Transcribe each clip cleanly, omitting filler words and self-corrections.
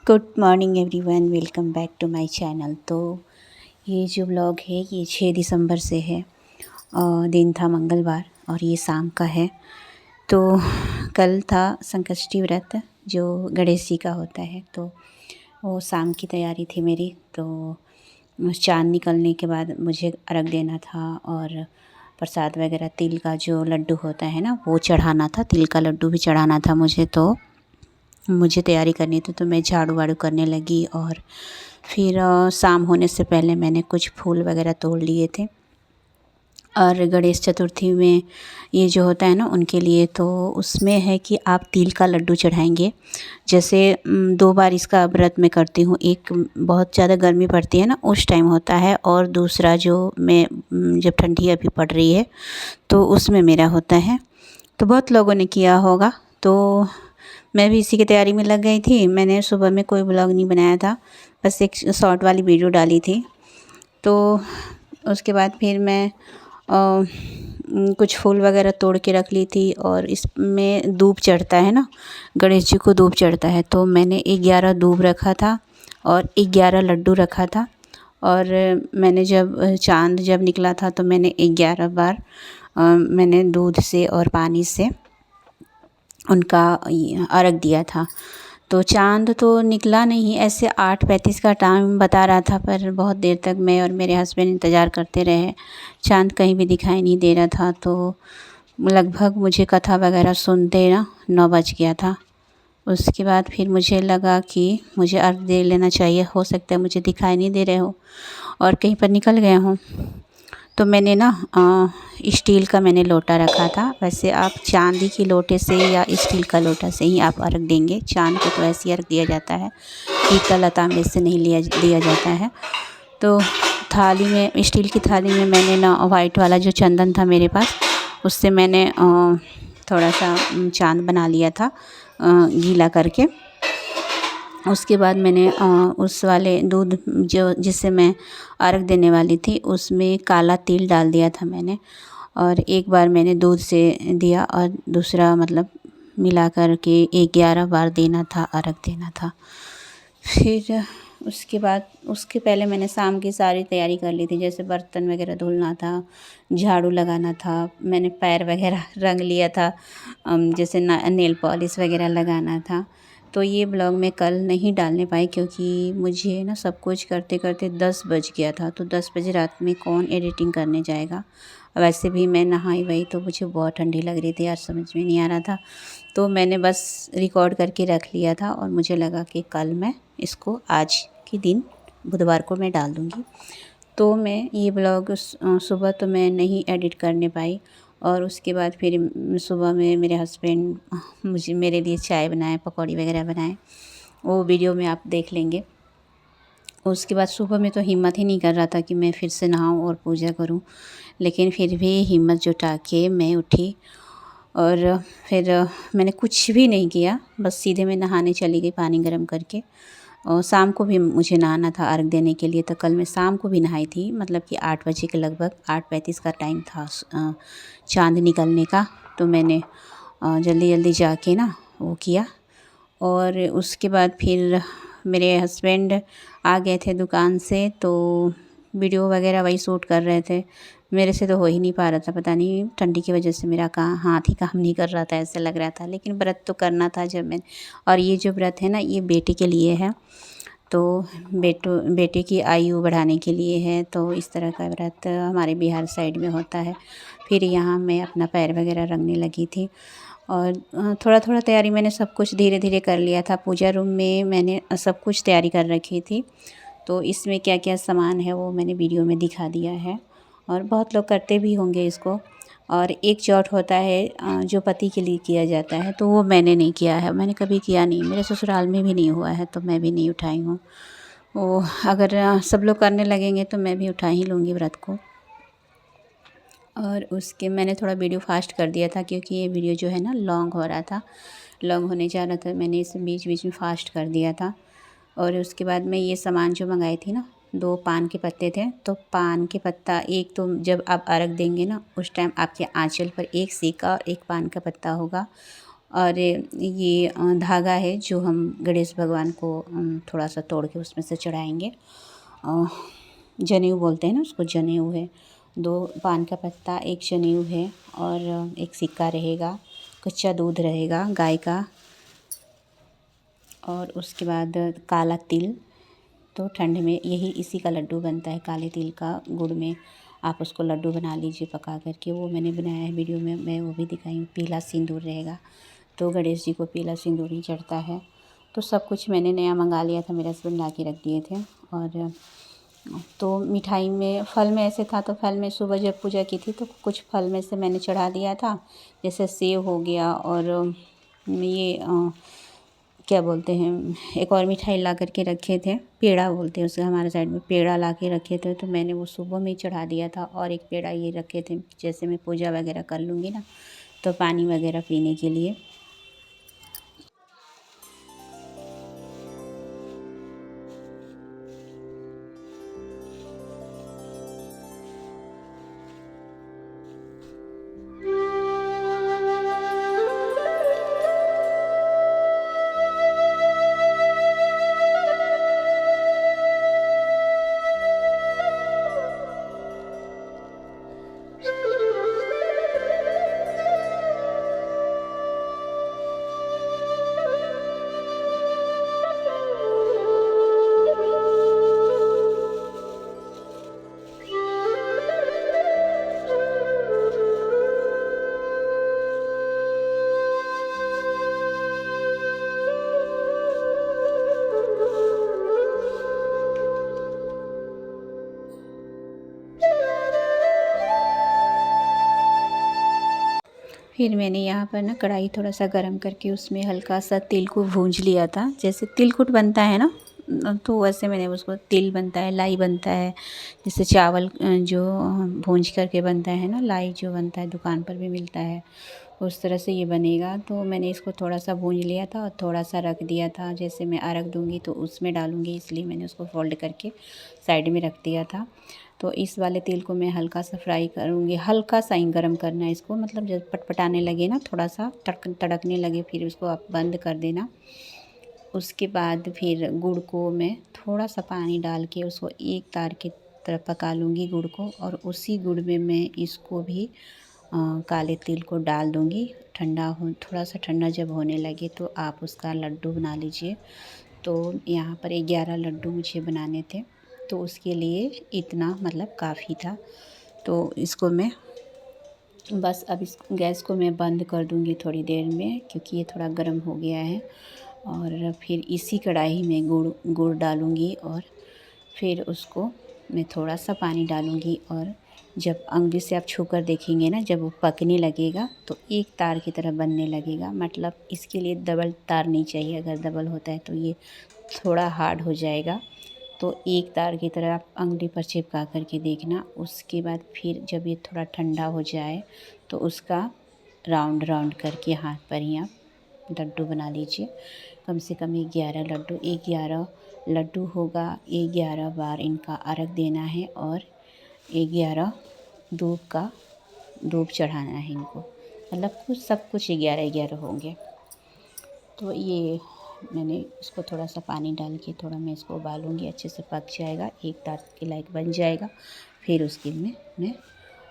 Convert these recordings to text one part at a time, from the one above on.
Good morning everyone, welcome back to my channel. तो ये जो व्लॉग है ये 6 दिसंबर से है। दिन था मंगलवार और ये शाम का है। तो कल था संकष्टी व्रत जो गणेश जी का होता है, तो वो शाम की तैयारी थी मेरी। तो चाँद निकलने के बाद मुझे अर्घ देना था और प्रसाद वगैरह तिल का जो लड्डू होता है ना वो चढ़ाना था, तिल का लड्डू भी चढ़ाना था मुझे। तो मुझे तैयारी करनी थी तो मैं झाड़ू वाड़ू करने लगी और फिर शाम होने से पहले मैंने कुछ फूल वगैरह तोड़ लिए थे। और गणेश चतुर्थी में ये जो होता है ना उनके लिए, तो उसमें है कि आप तिल का लड्डू चढ़ाएंगे। जैसे 2 बार इसका व्रत मैं करती हूँ। एक बहुत ज़्यादा गर्मी पड़ती है ना उस टाइम होता है, और दूसरा जो मैं जब ठंडी अभी पड़ रही है तो उसमें मेरा होता है। तो बहुत लोगों ने किया होगा, तो मैं भी इसी की तैयारी में लग गई थी। मैंने सुबह में कोई ब्लॉग नहीं बनाया था, बस एक शॉर्ट वाली वीडियो डाली थी। तो उसके बाद फिर मैं कुछ फूल वगैरह तोड़ के रख ली थी, और इसमें दूब चढ़ता है ना, गणेश जी को दूब चढ़ता है। तो मैंने 11 दूब रखा था और 11 लड्डू रखा था। और मैंने जब चाँद जब निकला था तो मैंने 11 बार मैंने दूध से और पानी से उनका अर्घ दिया था। तो चाँद तो निकला नहीं, ऐसे 8:35 का टाइम बता रहा था, पर बहुत देर तक मैं और मेरे हस्बैंड इंतज़ार करते रहे। चाँद कहीं भी दिखाई नहीं दे रहा था। तो लगभग मुझे कथा वगैरह सुनते ना 9 बज गया था। उसके बाद फिर मुझे लगा कि मुझे अर्घ दे लेना चाहिए, हो सकता है मुझे दिखाई नहीं दे रहे हो और कहीं पर निकल गए हों। तो मैंने ना स्टील का मैंने लोटा रखा था। वैसे आप चांदी की लोटे से या स्टील का लोटा से ही आप अर्घ देंगे। चाँद को तो ऐसे ही अर्घ दिया जाता है, पीतल तांबे से नहीं दिया जाता है। तो थाली में, स्टील की थाली में मैंने ना वाइट वाला जो चंदन था मेरे पास, उससे मैंने थोड़ा सा चाँद बना लिया था गीला करके। उसके बाद मैंने उस वाले दूध जो जिससे मैं अर्घ देने वाली थी उसमें काला तिल डाल दिया था मैंने। और एक बार मैंने दूध से दिया और दूसरा मतलब मिला कर के 11 बार देना था, अर्घ देना था। फिर उसके बाद, उसके पहले मैंने शाम की सारी तैयारी कर ली थी। जैसे बर्तन वगैरह धुलना था, झाड़ू लगाना था, मैंने पैर वगैरह रंग लिया था, जैसे नेल पॉलिश वगैरह लगाना था। तो ये ब्लॉग मैं कल नहीं डालने पाई क्योंकि मुझे ना सब कुछ करते करते 10 बज गया था। तो 10 बजे रात में कौन एडिटिंग करने जाएगा। वैसे भी मैं नहाई वही तो मुझे बहुत ठंडी लग रही थी यार, समझ में नहीं आ रहा था। तो मैंने बस रिकॉर्ड करके रख लिया था और मुझे लगा कि कल मैं इसको आज के दिन बुधवार को मैं डाल दूँगी। तो मैं ये ब्लॉग सुबह तो मैं नहीं एडिट करने पाई। और उसके बाद फिर सुबह में मेरे हस्बैंड मुझे मेरे लिए चाय बनाए, पकौड़ी वगैरह बनाए, वो वीडियो में आप देख लेंगे। उसके बाद सुबह में तो हिम्मत ही नहीं कर रहा था कि मैं फिर से नहाऊं और पूजा करूं, लेकिन फिर भी हिम्मत जुटा के मैं उठी। और फिर मैंने कुछ भी नहीं किया, बस सीधे मैं नहाने चली गई पानी गर्म करके। और शाम को भी मुझे नहाना था अर्घ देने के लिए, तो कल मैं शाम को भी नहाई थी, मतलब कि 8 बजे के लगभग, 8:35 का टाइम था चाँद निकलने का। तो मैंने जल्दी जल्दी जाके ना वो किया। और उसके बाद फिर मेरे हस्बैंड आ गए थे दुकान से, तो वीडियो वगैरह वही शूट कर रहे थे। मेरे से तो हो ही नहीं पा रहा था, पता नहीं ठंडी की वजह से मेरा हाथ ही काम नहीं कर रहा था, ऐसा लग रहा था। लेकिन व्रत तो करना था जब मैं, और ये जो व्रत है ना ये बेटे के लिए है, तो बेटे की आयु बढ़ाने के लिए है। तो इस तरह का व्रत हमारे बिहार साइड में होता है। फिर यहाँ मैं अपना पैर वगैरह रंगने लगी थी और थोड़ा थोड़ा तैयारी मैंने सब कुछ धीरे धीरे कर लिया था। पूजा रूम में मैंने सब कुछ तैयारी कर रखी थी। तो इसमें क्या क्या सामान है वो मैंने वीडियो में दिखा दिया है, और बहुत लोग करते भी होंगे इसको। और एक चौठ होता है जो पति के लिए किया जाता है, तो वो मैंने नहीं किया है, मैंने कभी किया नहीं, मेरे ससुराल में भी नहीं हुआ है, तो मैं भी नहीं उठाई हूँ। वो अगर सब लोग करने लगेंगे तो मैं भी उठा ही लूँगी व्रत को। और उसके मैंने थोड़ा वीडियो फास्ट कर दिया था क्योंकि ये वीडियो जो है ना लॉन्ग हो रहा था, लॉन्ग होने जा रहा था, मैंने इसे बीच बीच में फास्ट कर दिया था। और उसके बाद में ये सामान जो मंगाई थी ना, 2 पान के पत्ते थे। तो पान के पत्ता एक, तो जब आप अर्घ देंगे ना उस टाइम आपके आँचल पर एक सिक्का और एक पान का पत्ता होगा। और ये धागा है जो हम गणेश भगवान को थोड़ा सा तोड़ के उसमें से चढ़ाएंगे। जनेऊ बोलते हैं ना उसको, जनेऊ है। 2 पान का पत्ता, 1 जनेऊ है और 1 सिक्का रहेगा, कच्चा दूध रहेगा गाय का, और उसके बाद काला तिल। तो ठंड में यही इसी का लड्डू बनता है, काले तिल का, गुड़ में आप उसको लड्डू बना लीजिए पका करके। वो मैंने बनाया है वीडियो में, मैं वो भी दिखाई हूँ। पीला सिंदूर रहेगा, तो गणेश जी को पीला सिंदूर ही चढ़ता है। तो सब कुछ मैंने नया मंगा लिया था, मेरे हस्बैंड ला के रख दिए थे। और तो मिठाई में, फल में ऐसे था, तो फल में सुबह जब पूजा की थी तो कुछ फल में से मैंने चढ़ा दिया था, जैसे सेब हो गया, और ये क्या बोलते हैं, एक और मिठाई ला करके रखे थे, पेड़ा बोलते हैं उसे हमारे साइड में, पेड़ा ला के रखे थे, तो मैंने वो सुबह में ही चढ़ा दिया था। और एक पेड़ा ये रखे थे, जैसे मैं पूजा वगैरह कर लूँगी ना, तो पानी वगैरह पीने के लिए। फिर मैंने यहाँ पर ना कढ़ाई थोड़ा सा गरम करके उसमें हल्का सा तिल को भूंज लिया था, जैसे तिलकुट बनता है ना, तो वैसे मैंने उसको, तिल बनता है, लाई बनता है, जैसे चावल जो भूंज करके बनता है ना, लाई जो बनता है दुकान पर भी मिलता है, उस तरह से ये बनेगा। तो मैंने इसको थोड़ा सा भूंज लिया था और थोड़ा सा रख दिया था, जैसे मैं अर्घ दूँगी तो उसमें डालूँगी, इसलिए मैंने उसको फोल्ड करके साइड में रख दिया था। तो इस वाले तेल को मैं हल्का सा फ्राई करूँगी, हल्का सा ही गरम करना है इसको, मतलब जब पटपटाने लगे ना, थोड़ा सा तड़कने लगे, फिर उसको आप बंद कर देना। उसके बाद फिर गुड़ को मैं थोड़ा सा पानी डाल के उसको एक तार की तरह पका लूँगी गुड़ को, और उसी गुड़ में मैं इसको भी काले तिल को डाल दूँगी। ठंडा हो, थोड़ा सा ठंडा जब होने लगे तो आप उसका लड्डू बना लीजिए। तो यहाँ पर 11 लड्डू मुझे बनाने थे, तो उसके लिए इतना मतलब काफ़ी था। तो इसको मैं बस अब इस गैस को मैं बंद कर दूँगी थोड़ी देर में, क्योंकि ये थोड़ा गर्म हो गया है। और फिर इसी कढ़ाई में गुड़ डालूँगी, और फिर उसको मैं थोड़ा सा पानी डालूँगी, और जब अंगली से आप छू कर देखेंगे ना, जब वो पकने लगेगा तो एक तार की तरह बनने लगेगा। मतलब इसके लिए डबल तार नहीं चाहिए, अगर डबल होता है तो ये थोड़ा हार्ड हो जाएगा। तो एक तार की तरह आप अंगली पर चिपका करके देखना। उसके बाद फिर जब ये थोड़ा ठंडा हो जाए तो उसका राउंड राउंड करके हाथ पर ही आप लड्डू बना लीजिए। कम से कम 11 लड्डू, 11 लड्डू होगा, 11 बार इनका अर्घ देना है, और 11 दूब चढ़ाना है इनको, मतलब कुछ सब कुछ 11-11 होंगे। तो ये मैंने इसको थोड़ा सा पानी डाल के थोड़ा मैं इसको उबालूँगी, अच्छे से पक जाएगा, एक तार के लायक बन जाएगा। फिर उसके में मैं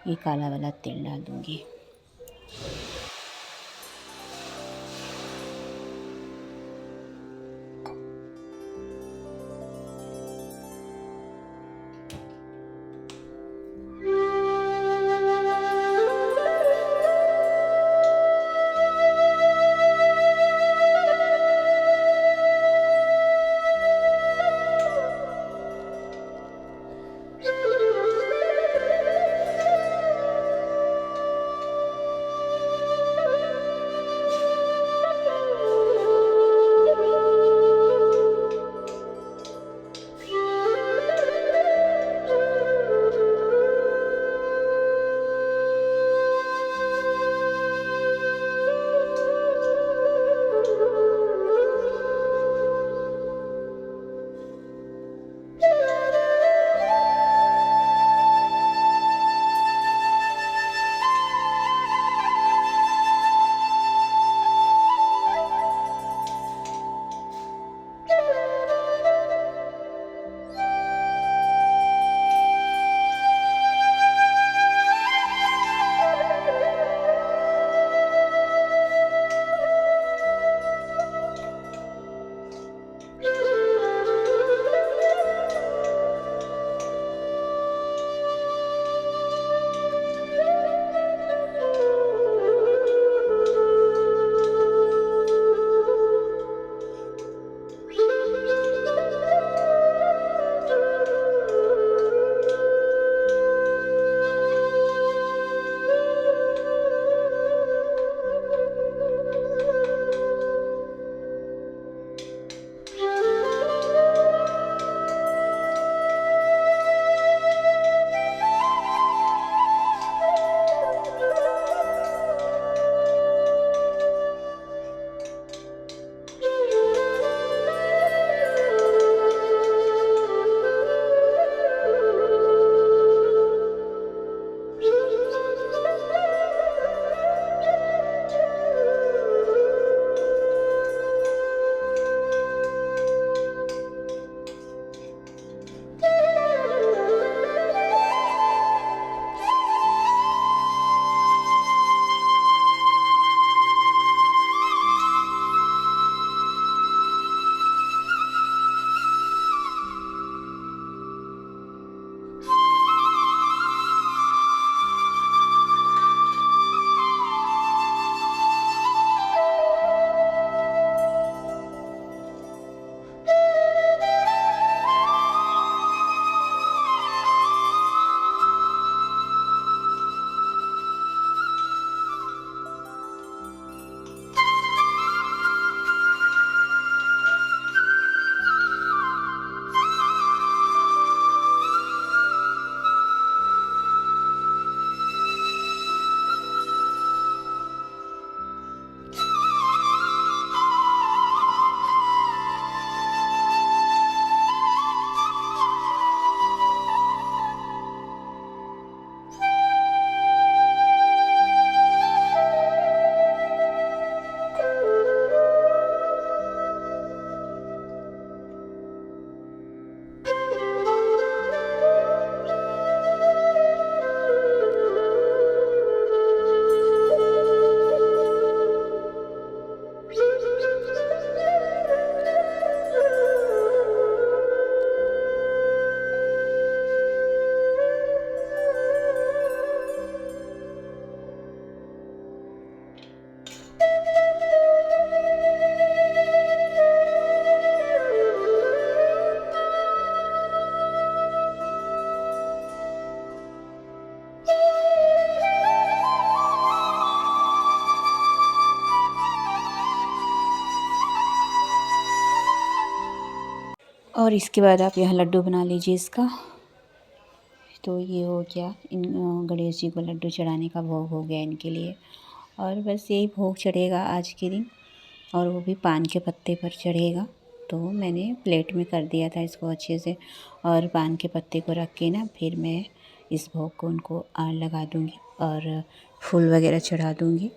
ये काला वाला तेल डाल दूँगी। और इसके बाद आप यहाँ लड्डू बना लीजिए इसका। तो ये हो गया, इन गणेश जी को लड्डू चढ़ाने का भोग हो गया इनके लिए। और बस यही भोग चढ़ेगा आज के दिन, और वो भी पान के पत्ते पर चढ़ेगा। तो मैंने प्लेट में कर दिया था इसको अच्छे से, और पान के पत्ते को रख के ना फिर मैं इस भोग को उनको लगा दूँगी और फूल वगैरह चढ़ा दूँगी।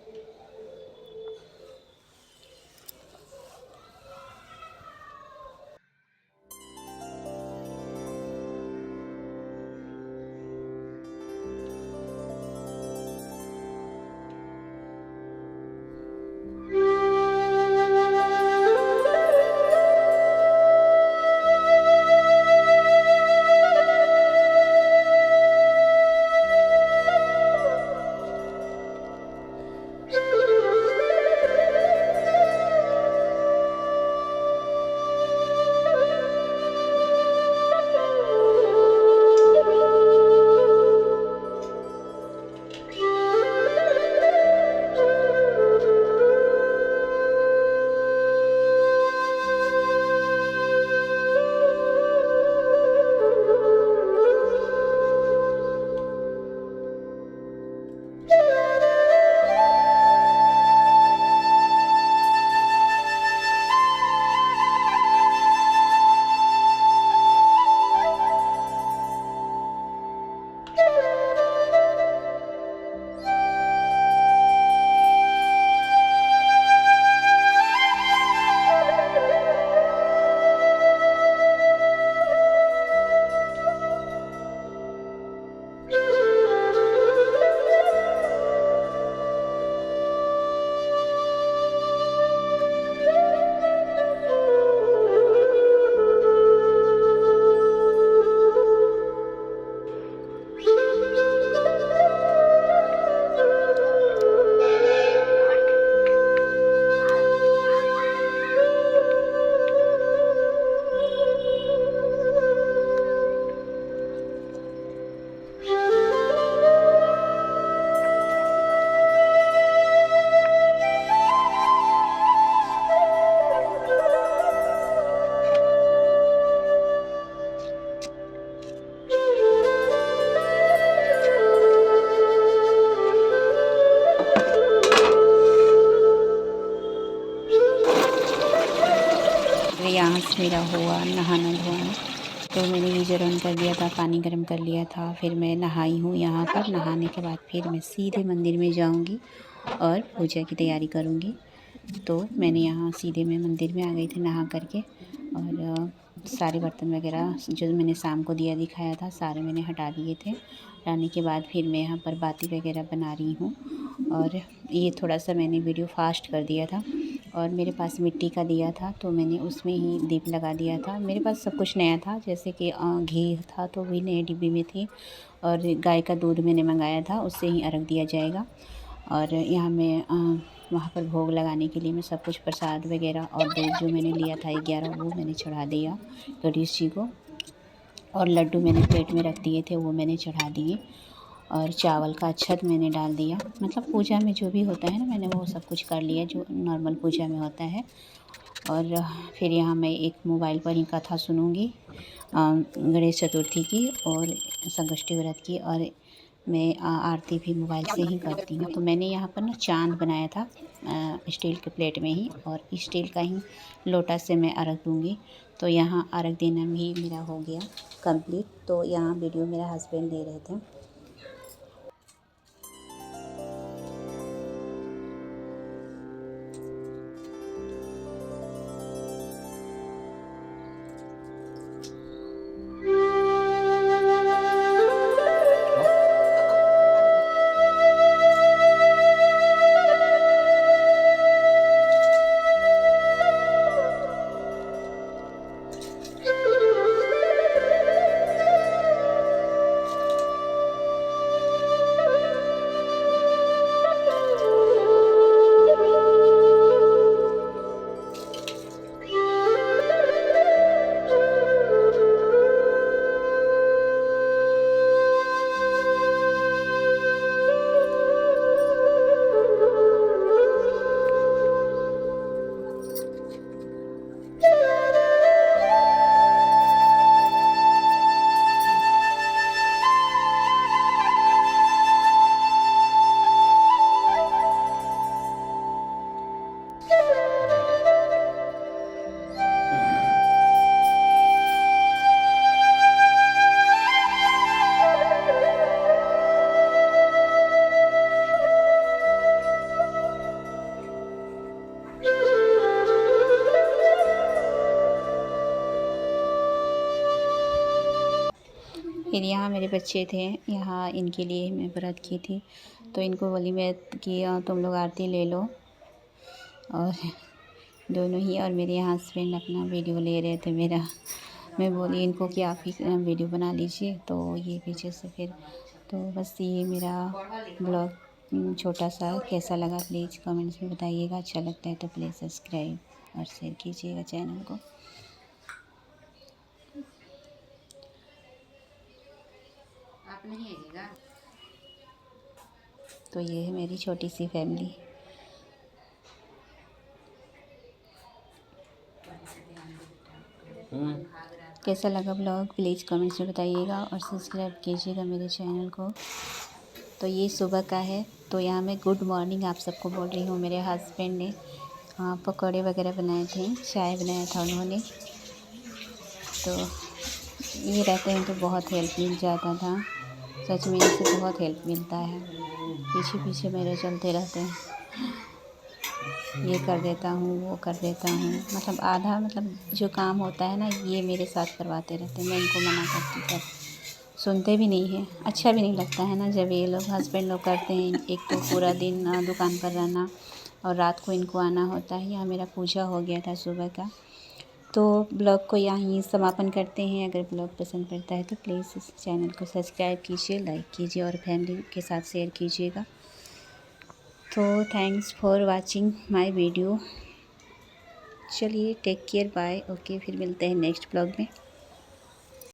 यहाँ से मेरा हुआ नहाना धोना, तो मैंने गीज़र ऑन कर दिया था, पानी गर्म कर लिया था। फिर मैं नहाई हूँ यहाँ पर। नहाने के बाद फिर मैं सीधे मंदिर में जाऊँगी और पूजा की तैयारी करूँगी। तो मैंने यहाँ सीधे मैं मंदिर में आ गई थी नहा करके, और सारे बर्तन वगैरह जो मैंने शाम को दिया दिखाया था सारे मैंने हटा दिए थे। हटाने के बाद फिर मैं यहाँ पर बाती वगैरह बना रही हूँ, और ये थोड़ा सा मैंने वीडियो फास्ट कर दिया था। और मेरे पास मिट्टी का दिया था तो मैंने उसमें ही दीप लगा दिया था। मेरे पास सब कुछ नया था, जैसे कि घी था तो भी नए डिब्बी में थी, और गाय का दूध मैंने मंगाया था, उससे ही अर्घ दिया जाएगा। और यहाँ मैं वहाँ पर भोग लगाने के लिए मैं सब कुछ प्रसाद वगैरह और दूध जो मैंने लिया था 11 वो मैंने चढ़ा दिया गणेश जी को। और लड्डू मैंने प्लेट में रख दिए थे वो मैंने चढ़ा दिए, और चावल का अक्षत मैंने डाल दिया। मतलब पूजा में जो भी होता है ना, मैंने वो सब कुछ कर लिया जो नॉर्मल पूजा में होता है। और फिर यहाँ मैं एक मोबाइल पर ही कथा सुनूँगी गणेश चतुर्थी की और संकष्टी व्रत की, और मैं आरती भी मोबाइल से ही करती हूँ। तो मैंने यहाँ पर ना चाँद बनाया था स्टील के प्लेट में ही, और स्टील का ही लोटा से मैं अर्घ दूँगी। तो यहाँ अर्घ देना भी मेरा हो गया कंप्लीट। तो यहाँ वीडियो मेरा हस्बैंड ले रहे थे। फिर यहाँ मेरे बच्चे थे, यहाँ इनके लिए मैं व्रत की थी, तो इनको बोली मैं कि तुम लोग आरती ले लो। और दोनों ही, और मेरे हस्बैंड अपना वीडियो ले रहे थे मेरा। मैं बोली इनको कि आप ही वीडियो बना लीजिए, तो ये पीछे से फिर तो बस ये मेरा ब्लॉग छोटा सा कैसा लगा प्लीज़ कमेंट्स में बताइएगा। अच्छा लगता है तो प्लीज़ सब्सक्राइब और शेयर कीजिएगा चैनल को। आप नहीं आइएगा। तो ये है मेरी छोटी सी फैमिली। कैसा लगा ब्लॉग प्लीज़ कमेंट्स में बताइएगा और सब्सक्राइब कीजिएगा मेरे चैनल को। तो ये सुबह का है, तो यहाँ मैं गुड मॉर्निंग आप सबको बोल रही हूँ। मेरे हस्बैंड ने पकौड़े वगैरह बनाए थे, चाय बनाया था उन्होंने। तो ये रहते हैं तो बहुत हेल्प मिल जाता था, सच में इनसे बहुत हेल्प मिलता है। पीछे पीछे मेरे चलते रहते हैं, ये कर देता हूँ वो कर देता हूँ, मतलब आधा मतलब जो काम होता है ना ये मेरे साथ करवाते रहते हैं। मैं इनको मना करती पर सुनते भी नहीं हैं। अच्छा भी नहीं लगता है ना जब ये लोग हस्बैंड लोग करते हैं। एक तो पूरा दिन दुकान पर रहना और रात को इनको आना होता है। यहाँ मेरा पूजा हो गया था सुबह का। तो ब्लॉग को यहीं समापन करते हैं। अगर ब्लॉग पसंद पड़ता है तो प्लीज़ इस चैनल को सब्सक्राइब कीजिए, लाइक कीजिए और फैमिली के साथ शेयर कीजिएगा। तो thanks for watching my video. चलिए टेक केयर, बाय, ओके, फिर मिलते हैं नेक्स्ट ब्लॉग में।